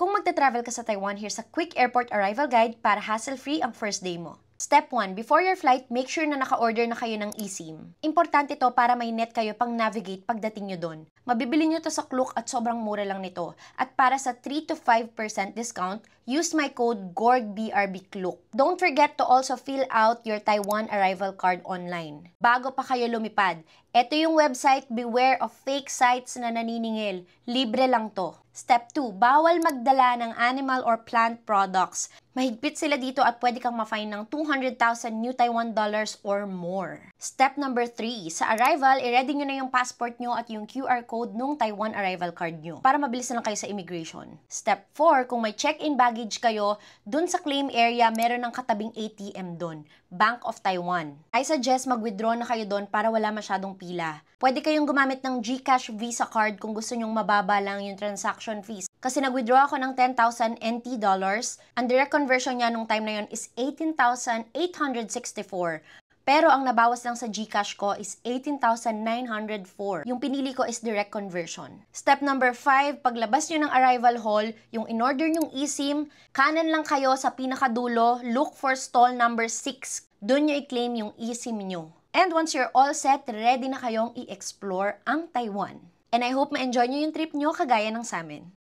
Kung magta-travel ka sa Taiwan, here's a quick airport arrival guide para hassle-free ang first day mo. Step 1. Before your flight, make sure na naka-order na kayo ng eSIM. Importante to para may net kayo pang navigate pagdating nyo doon. Mabibili nyo to sa Klook at sobrang mura lang nito. At para sa 3 to 5% discount, use my code GORGBRBKLOOK. Don't forget to also fill out your Taiwan arrival card online. Bago pa kayo lumipad, ito yung website, beware of fake sites na naniningil. Libre lang to. Step 2. Bawal magdala ng animal or plant products. Mahigpit sila dito at pwede kang ma-fine ng 200,000 New Taiwan dollars or more. Step number 3. Sa arrival, i-ready nyo na yung passport nyo at yung QR code nung Taiwan arrival card nyo para mabilis na lang kayo sa immigration. Step 4. Kung may check-in baggage kayo, dun sa claim area, meron ng katabing ATM dun. Bank of Taiwan. I suggest mag-withdraw na kayo dun para wala masyadong pila. Pwede kayong gumamit ng GCash Visa card kung gusto nyong mababa lang yung transaction fees. Kasi nag-withdraw ako ng 10,000 NT dollars. Ang direct conversion niya nung time na yun is 18,864. Pero ang nabawas lang sa GCash ko is 18,904. Yung pinili ko is direct conversion. Step number 5, paglabas nyo ng arrival hall, yung in-order nyong eSIM, kanan lang kayo sa pinakadulo, look for stall number 6. Doon nyo i-claim yung eSIM nyo. And once you're all set, ready na kayong i-explore ang Taiwan. And I hope ma-enjoy nyo yung trip nyo kagaya ng sa amin.